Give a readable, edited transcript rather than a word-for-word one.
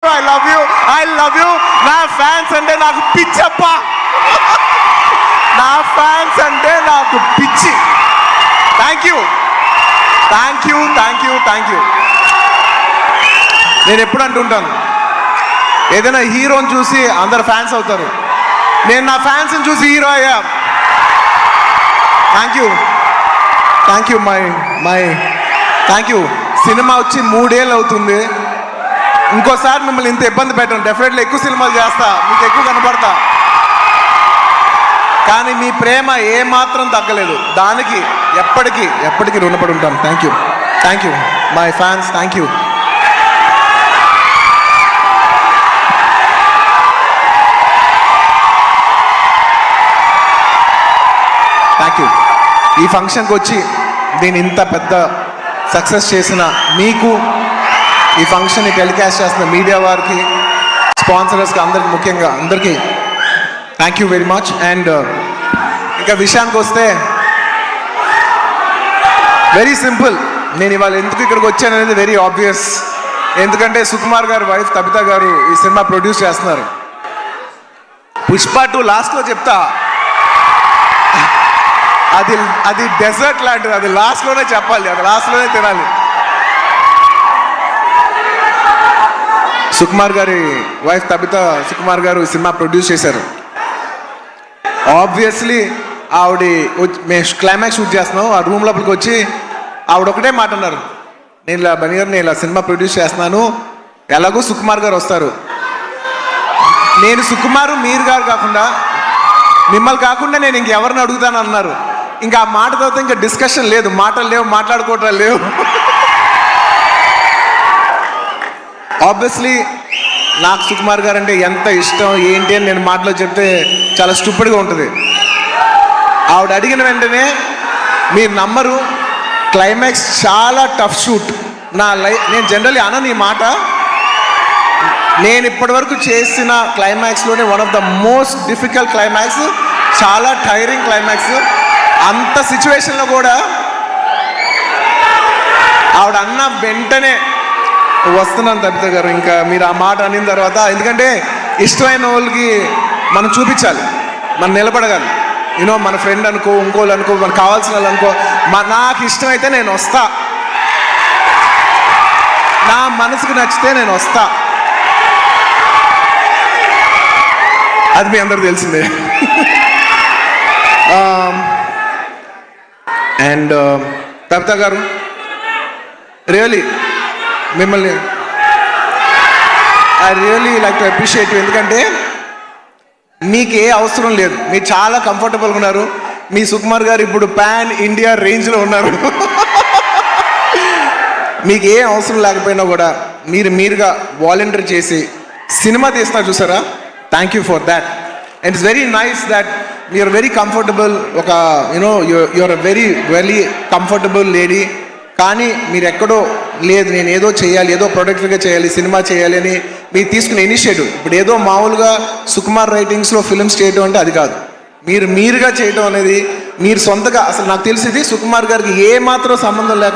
I love you. నా fans అంటే నాకు పిచ్చప్ప. నా ఫ్యాన్స్ అంటే నాకు పిచ్చి. Thank you. నేను ఎప్పుడు అంటుంటాను, ఏదైనా హీరోని చూసి అందరు ఫ్యాన్స్ అవుతారు. నేను నా ఫ్యాన్స్ని చూసి హీరో అయ్యా. Thank you. సినిమా వచ్చి 3 ఏళ్ళు అవుతుంది. ఇంకోసారి మిమ్మల్ని ఇంత ఇబ్బంది పెట్టను. డెఫినెట్లీ ఎక్కువ సినిమాలు చేస్తా, మీకు ఎక్కువ కనపడతా. కానీ మీ ప్రేమ ఏమాత్రం తగ్గలేదు. దానికి ఎప్పటికీ రుణపడి ఉంటాను. Thank you my fans. Thank you. ఈ ఫంక్షన్కి వచ్చి దీని ఇంత పెద్ద సక్సెస్ చేసిన మీకు, ఈ ఫంక్షన్ని టెలికాస్ట్ చేస్తున్న మీడియా వారికి, స్పాన్సరర్స్కి, ముఖ్యంగా అందరికీ thank you very much. And ఇంకా విషయానికి వస్తే వెరీ సింపుల్. నేను ఇవాళ ఎందుకు ఇక్కడికి వచ్చాను అనేది వెరీ ఆబ్వియస్. ఎందుకంటే సుకుమార్ గారు వైఫ్ తబిత గారు ఈ సినిమా ప్రొడ్యూస్ చేస్తున్నారు. పుష్ప 2 లాస్ట్లో చెప్తా, అది డెజర్ట్ లాంటిది. అది లాస్ట్లోనే చెప్పాలి, అది లాస్ట్లోనే తినాలి. సుకుమార్ గారి వైఫ్ తబిత సుకుమార్ గారు ఈ సినిమా ప్రొడ్యూస్ చేశారు. ఆబ్వియస్లీ ఆవిడ మేము క్లైమాక్స్ షూట్ చేస్తున్నాం. ఆ రూమ్ లోపలికి వచ్చి ఆవిడ ఒకటే మాట అన్నారు, నేను ఇలా సినిమా ప్రొడ్యూస్ చేస్తున్నాను, ఎలాగో సుకుమార్ గారు వస్తారు. నేను సుకుమారు మీరు గారు కాకుండా, మిమ్మల్ని కాకుండా నేను ఇంకెవరిని అడుగుతాను అన్నారు. ఇంకా ఆ మాట తర్వాత ఇంకా డిస్కషన్ లేదు, మాటలు లేవు, మాట్లాడుకోవటాలు లేవు. ఆబ్వియస్లీ నాకు సుకుమార్ గారు అంటే ఎంత ఇష్టం ఏంటి అని నేను మాటలో చెప్తే చాలా స్టూపిడ్గా ఉంటుంది. ఆవిడ అడిగిన వెంటనే మీరు నమ్మరు, క్లైమాక్స్ చాలా టఫ్ షూట్. నేను జనరల్లీ అనను ఈ మాట. నేను ఇప్పటివరకు చేసిన క్లైమాక్స్లోనే one of the most difficult climax, చాలా టైరింగ్ క్లైమాక్స్. అంత సిచ్యువేషన్లో కూడా ఆవిడ అన్న వెంటనే వస్తున్నాను తబిత గారు, ఇంకా మీరు ఆ మాట అనిన తర్వాత, ఎందుకంటే ఇష్టమైన వాళ్ళకి మనం చూపించాలి, మనం నిలబడగాలి. మన ఫ్రెండ్ అనుకో, ఇంకోళ్ళు అనుకో, మనకు కావాల్సిన వాళ్ళు అనుకో, నాకు ఇష్టమైతే నేను వస్తా, నా మనసుకు నచ్చితే నేను వస్తా. అది మీ అందరూ తెలిసిందే. అండ్ తబిత గారు, రియలీ మిమ్మల్ని I really like to appreciate. ఎందుకంటే మీకు ఏ అవసరం లేదు, మీరు చాలా కంఫర్టబుల్గా ఉన్నారు. మీ సుకుమార్ గారు ఇప్పుడు పాన్ ఇండియా రేంజ్లో ఉన్నారు. మీకు ఏ అవసరం లేకపోయినా కూడా మీరుగా వాలంటీర్ చేసి సినిమా తీస్తున్నారు చూసారా, thank you for that. And it's very nice that you're very comfortable. ఒక you're a very comfortable lady. కానీ మీరు ఎక్కడో లేదు, నేను ఏదో చేయాలి, ఏదో ప్రొడక్టివ్గా చేయాలి, సినిమా చేయాలి అని మీరు తీసుకునే ఇనిషియేటివ్. ఇప్పుడు ఏదో మామూలుగా సుకుమార్ రైటింగ్స్లో ఫిల్మ్స్ చేయడం అంటే అది కాదు. మీరుగా చేయడం అనేది, మీరు సొంతగా, అసలు నాకు తెలిసింది సుకుమార్ గారికి ఏ మాత్రం సంబంధం లేకుండా